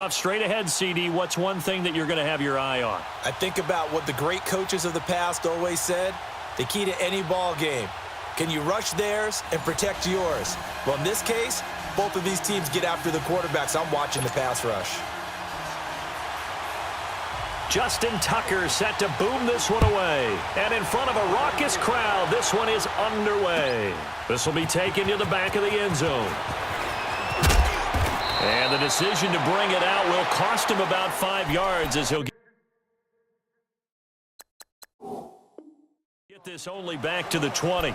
Straight ahead, CD, what's one thing that you're going to have your eye on? I think about what the great coaches of the past always said. The key to any ball game. Can you rush theirs and protect yours? Well, in this case, both of these teams get after the quarterbacks. I'm watching the pass rush. Justin Tucker set to boom this one away. And in front of a raucous crowd, this one is underway. This will be taken to the back of the end zone. And the decision to bring it out will cost him about 5 yards as he'll get this only back to the 20.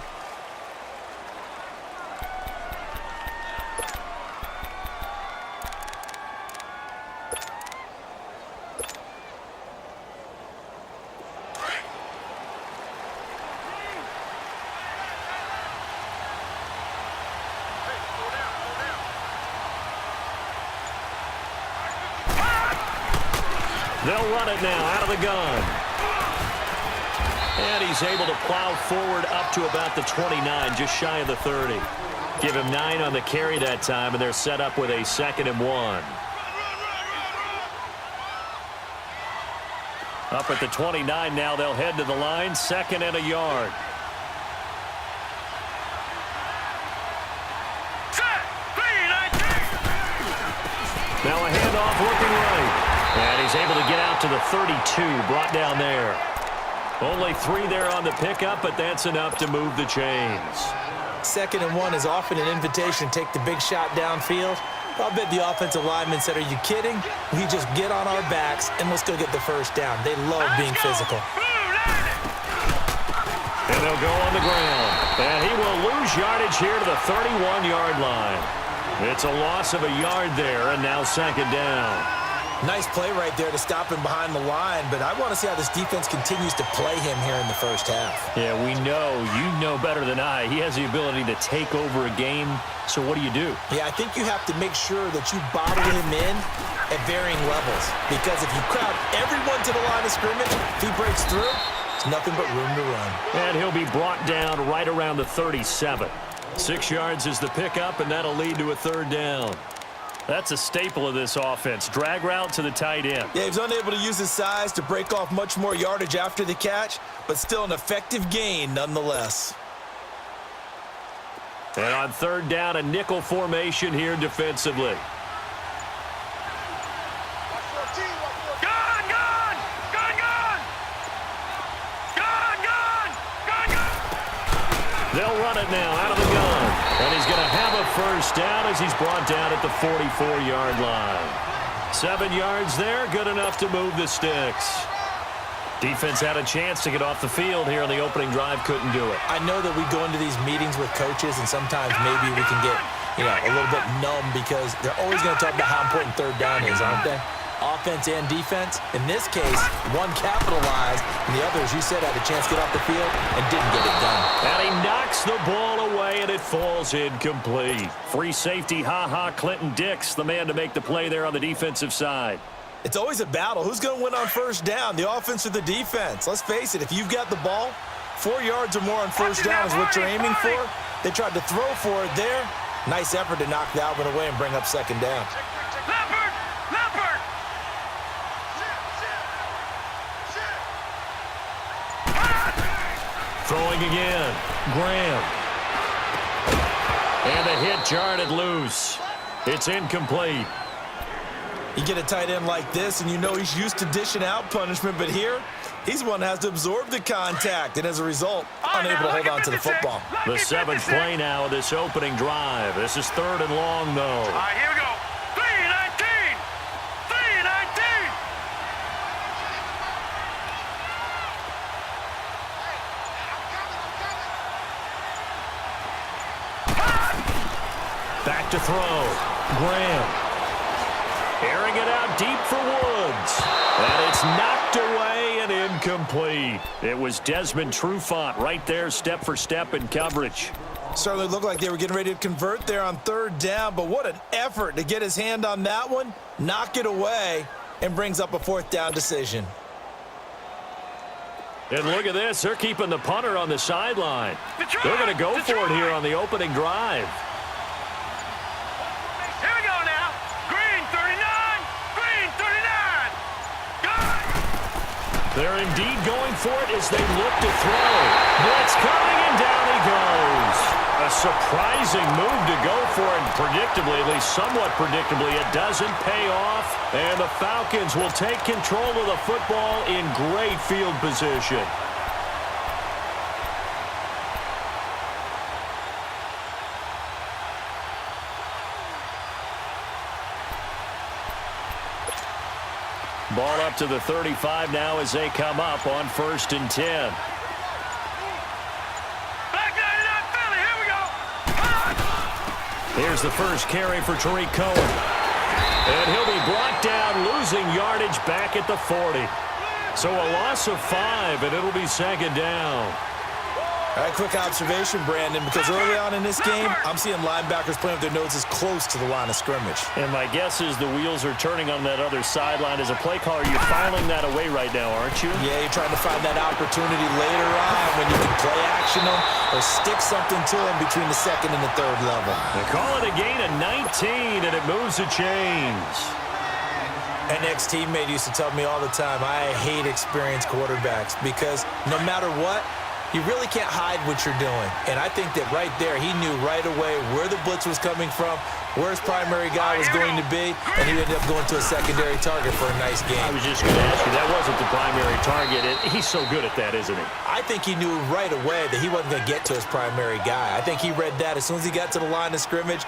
They'll run it now out of the gun. And he's able to plow forward up to about the 29, just shy of the 30. Give him 9 on the carry that time, and they're set up with a 2nd and 1. Up at the 29 now, they'll head to the line, 2nd and a yard. Now a handoff looking right. And he's able to get out to the 32, brought down there. Only 3 there on the pickup, but that's enough to move the chains. 2nd and 1 is often an invitation to take the big shot downfield. I'll bet the offensive lineman said, are you kidding? We just get on our backs, and we'll still get the first down. They love being physical. And they'll go on the ground. And he will lose yardage here to the 31-yard line. It's a loss of a yard there, and now 2nd down. Nice play right there to stop him behind the line, but I want to see how this defense continues to play him here in the first half. Yeah, we know. You know better than I. He has the ability to take over a game, so what do you do? Yeah, I think you have to make sure that you bottle him in at varying levels, because if you crowd everyone to the line of scrimmage, if he breaks through, it's nothing but room to run. And he'll be brought down right around the 37. 6 yards is the pickup, and that'll lead to a 3rd down. That's a staple of this offense. Drag route to the tight end. Yeah, he was unable to use his size to break off much more yardage after the catch, but still an effective gain nonetheless. And on 3rd down, a nickel formation here defensively. They'll run it now out of the gun. And he's going to have a first down as he's brought down at the 44-yard line. 7 yards there, good enough to move the sticks. Defense had a chance to get off the field here on the opening drive, couldn't do it. I know that we go into these meetings with coaches, and sometimes maybe we can get, a little bit numb because they're always going to talk about how important 3rd down is, aren't they? Offense and defense. In this case, one capitalized, and the other, as you said, had a chance to get off the field and didn't get it done. And he knocks the ball away, and it falls incomplete. Free safety, Clinton Dix, the man to make the play there on the defensive side. It's always a battle. Who's going to win on 1st down, the offense or the defense? Let's face it, if you've got the ball, 4 yards or more on 1st down is what you're aiming for. They tried to throw for it there. Nice effort to knock that one away and bring up 2nd down. Throwing again. Graham. And the hit jarred loose. It's incomplete. You get a tight end like this, and you know he's used to dishing out punishment, but here, he's the one that has to absorb the contact, and as a result, unable to hold on to the football. The 7th play now of this opening drive. This is 3rd and long, though. All right, here we go. 3-19. 3-19. Back to throw. Graham. Airing it out deep for Woods. And it's knocked away and incomplete. It was Desmond Trufant right there, step for step in coverage. Certainly looked like they were getting ready to convert there on 3rd down, but what an effort to get his hand on that one, knock it away, and brings up a 4th down decision. And look at this. They're keeping the punter on the sideline. They're going to go for it here on the opening drive. Here we go now. Green, 39. They're indeed going for it as they look to throw. Blitz coming, and down he goes. A surprising move to go for it, and predictably, at least somewhat predictably, it doesn't pay off. And the Falcons will take control of the football in great field position. Ball up to the 35 now as they come up on 1st and 10. Here's the first carry for Tariq Cohen. And he'll be brought down, losing yardage back at the 40. So a loss of 5, and it'll be 2nd down. All right, quick observation, Brandon, because early on in this game, I'm seeing linebackers playing with their noses close to the line of scrimmage. And my guess is the wheels are turning on that other sideline. As a play caller, you're filing that away right now, aren't you? Yeah, you're trying to find that opportunity later on when you can play action them or stick something to them between the 2nd and the 3rd level. They call it a gain of 19, and it moves the chains. An ex-teammate used to tell me all the time, I hate experienced quarterbacks because no matter what, you really can't hide what you're doing. And I think that right there, he knew right away where the blitz was coming from, where his primary guy was going to be, and he ended up going to a secondary target for a nice game. I was just going to ask you, that wasn't the primary target. He's so good at that, isn't he? I think he knew right away that he wasn't going to get to his primary guy. I think he read that as soon as he got to the line of scrimmage,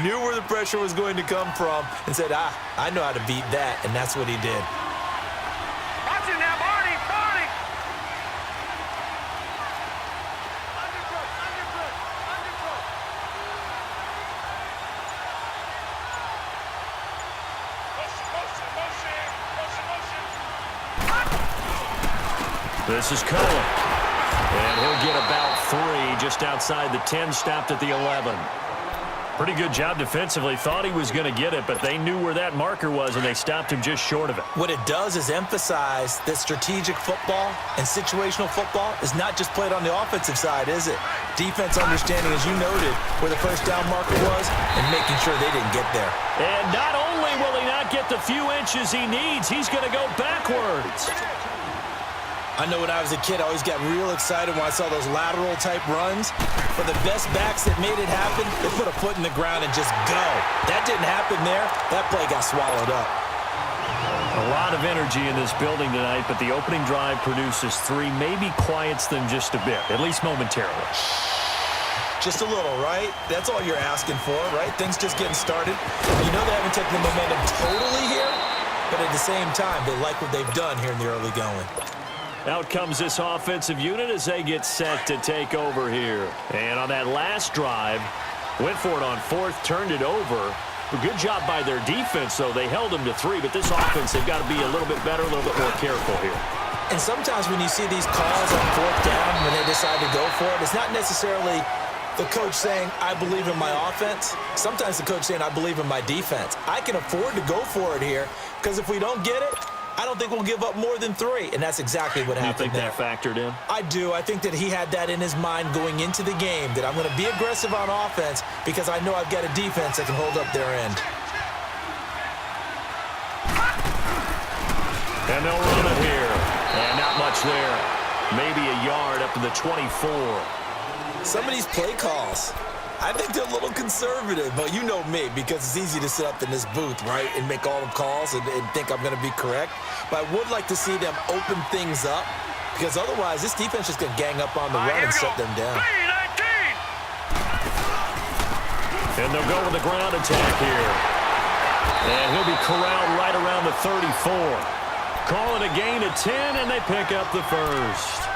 knew where the pressure was going to come from, and said, I know how to beat that, and that's what he did. Watch it now, Barney. This is Cohen. And he'll get about 3 just outside the 10, stopped at the 11. Pretty good job defensively. Thought he was going to get it, but they knew where that marker was, and they stopped him just short of it. What it does is emphasize that strategic football and situational football is not just played on the offensive side, is it? Defense understanding, as you noted, where the first down marker was and making sure they didn't get there. And not only will he not get the few inches he needs, he's going to go backwards. I know when I was a kid, I always got real excited when I saw those lateral-type runs. For the best backs that made it happen, they put a foot in the ground and just go. That didn't happen there. That play got swallowed up. A lot of energy in this building tonight, but the opening drive produces 3, maybe quiets them just a bit, at least momentarily. Just a little, right? That's all you're asking for, right? Things just getting started. You know they haven't taken the momentum totally here, but at the same time, they like what they've done here in the early going. Out comes this offensive unit as they get set to take over here. And on that last drive, went for it on 4th, turned it over. A good job by their defense, though. They held them to 3, but this offense, they've got to be a little bit better, a little bit more careful here. And sometimes when you see these calls on 4th down, when they decide to go for it, it's not necessarily the coach saying, I believe in my offense. Sometimes the coach saying, I believe in my defense. I can afford to go for it here, because if we don't get it, I don't think we'll give up more than 3, and that's exactly what happened there. You think that factored in? I do. I think that he had that in his mind going into the game, that I'm going to be aggressive on offense because I know I've got a defense that can hold up their end. And they'll run it here. And not much there. Maybe a yard up to the 24. Some of these play calls, I think they're a little conservative, but you know me, because it's easy to sit up in this booth, right, and make all the calls and think I'm going to be correct. But I would like to see them open things up, because otherwise this defense is going to gang up on the run and shut them down. And they'll go with the ground attack here. And he'll be corralled right around the 34. Call it a gain of 10, and they pick up the first.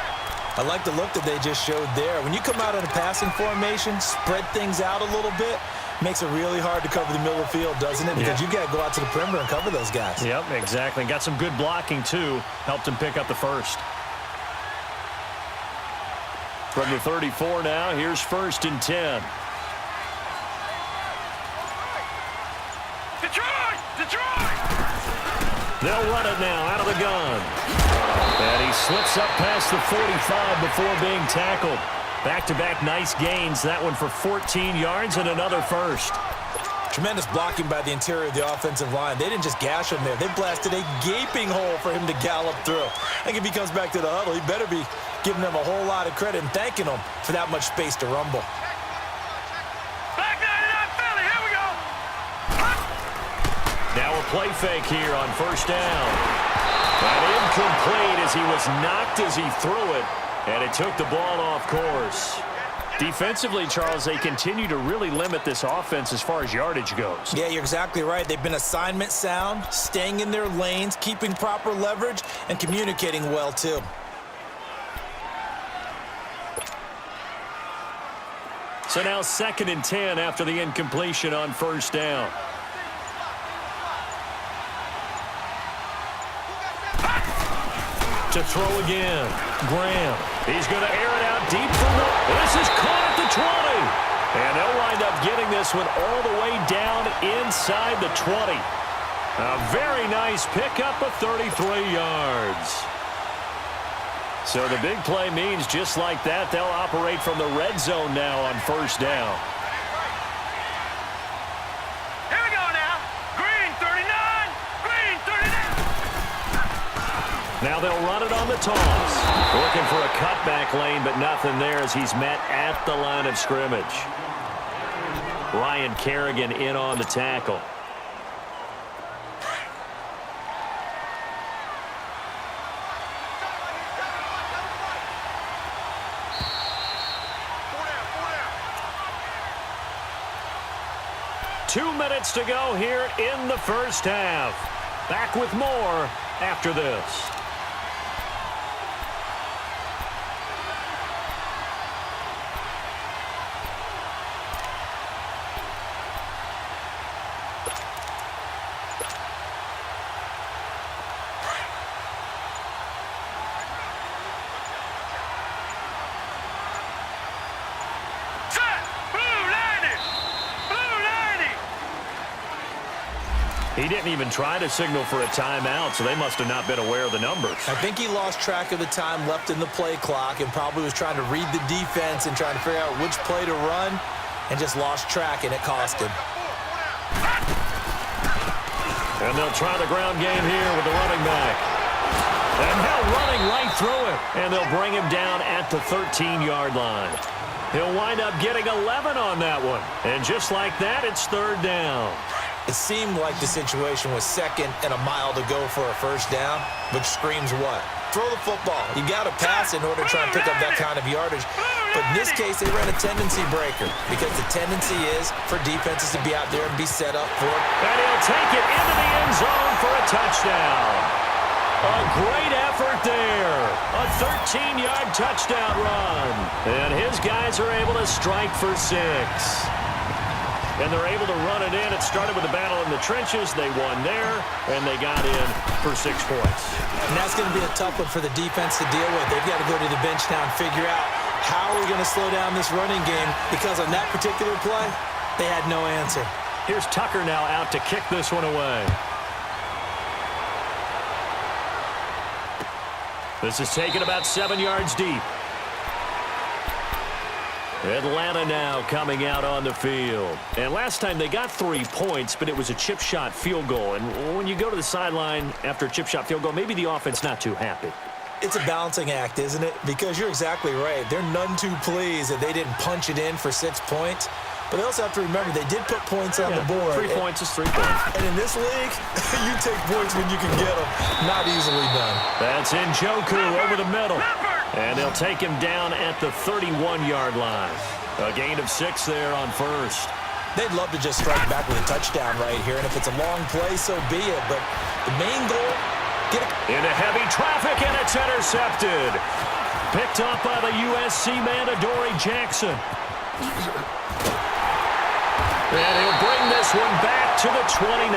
I like the look that they just showed there. When you come out in a passing formation, spread things out a little bit, makes it really hard to cover the middle of the field, doesn't it? Because you got to go out to the perimeter and cover those guys. Yep, exactly. Got some good blocking, too. Helped him pick up the first. From the 34 now, here's 1st and 10. Detroit! They'll run it now out of the gun. And he slips up past the 45 before being tackled. Back-to-back nice gains. That one for 14 yards and another first. Tremendous blocking by the interior of the offensive line. They didn't just gash him there. They blasted a gaping hole for him to gallop through. I think if he comes back to the huddle, he better be giving them a whole lot of credit and thanking them for that much space to rumble. Back 99 Philly, here we go. Now a play fake here on first down. And incomplete as he was knocked as he threw it, and it took the ball off course. Defensively, Charles, they continue to really limit this offense as far as yardage goes. Yeah, you're exactly right. They've been assignment sound, staying in their lanes, keeping proper leverage, and communicating well, too. So now 2nd and 10 after the incompletion on first down. To throw again. Graham. He's going to air it out deep from the... This is caught at the 20. And they'll wind up getting this one all the way down inside the 20. A very nice pickup of 33 yards. So the big play means just like that, they'll operate from the red zone now on first down. Here we go now. Green 39. Green 39. Now they'll run it on the toss. Looking for a cutback lane, but nothing there as he's met at the line of scrimmage. Ryan Kerrigan in on the tackle. Two minutes to go here in the first half. Back with more after this. He didn't even try to signal for a timeout, so they must have not been aware of the numbers. I think he lost track of the time left in the play clock and probably was trying to read the defense and trying to figure out which play to run and just lost track, and it cost him. And they'll try the ground game here with the running back. And now running right through it. And they'll bring him down at the 13-yard line. He'll wind up getting 11 on that one. And just like that, it's third down. It seemed like the situation was 2nd and a mile to go for a first down, which screams what? Throw the football. You got to pass in order to try and pick up that kind of yardage. But in this case, they ran a tendency breaker because the tendency is for defenses to be out there and be set up for it. And he'll take it into the end zone for a touchdown. A great effort there. A 13-yard touchdown run. And his guys are able to strike for 6. And they're able to run it in. It started with a battle in the trenches. They won there, and they got in for 6 points. And that's going to be a tough one for the defense to deal with. They've got to go to the bench now and figure out how we're going to slow down this running game, because on that particular play, they had no answer. Here's Tucker now out to kick this one away. This is taken about 7 yards deep. Atlanta now coming out on the field. And last time they got 3 points, but it was a chip shot field goal. And when you go to the sideline after a chip shot field goal, maybe the offense not too happy. It's a balancing act, isn't it? Because you're exactly right. They're none too pleased that they didn't punch it in for 6 points. But they also have to remember they did put points on the board. 3 points is 3 points. And in this league, you take points when you can get them. Not easily done. That's Njoku over the middle. And they'll take him down at the 31-yard line. A gain of 6 there on first. They'd love to just strike back with a touchdown right here. And if it's a long play, so be it. But the main goal, get it. Into heavy traffic, and it's intercepted. Picked up by the USC man, Adoree Jackson. And he'll bring this one back to the 29.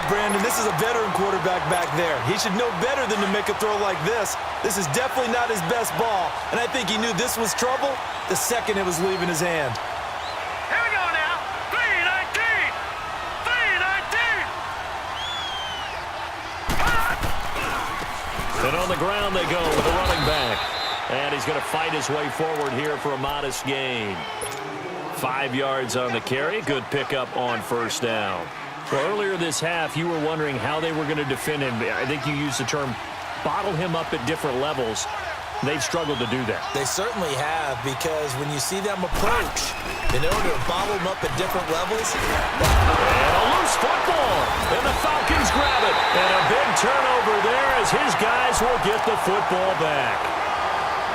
Brandon, this is a veteran quarterback back there. He should know better than to make a throw like this. This is definitely not his best ball, and I think he knew this was trouble the second it was leaving his hand. Here we go now. 319. 319. And on the ground they go with the running back. And he's going to fight his way forward here for a modest gain. 5 yards on the carry. Good pickup on first down. Well, earlier this half, you were wondering how they were going to defend him. I think you used the term bottle him up at different levels. They've struggled to do that. They certainly have, because when you see them approach, in order to bottle them up at different levels. And a loose football. And the Falcons grab it. And a big turnover there as his guys will get the football back.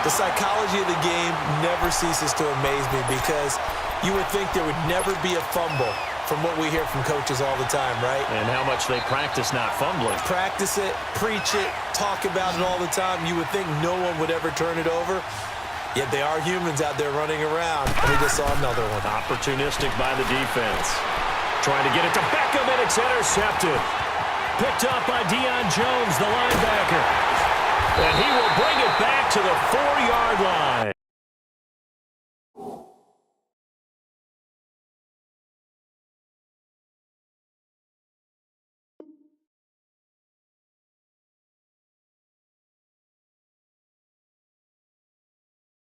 The psychology of the game never ceases to amaze me, because you would think there would never be a fumble from what we hear from coaches all the time, right? And how much they practice not fumbling. Practice it, preach it, talk about it all the time. You would think no one would ever turn it over. Yet they are humans out there running around. And we just saw another one. Opportunistic by the defense. Trying to get it to Beckham, and it's intercepted. Picked up by Deion Jones, the linebacker. And he will bring it back to the 4-yard line.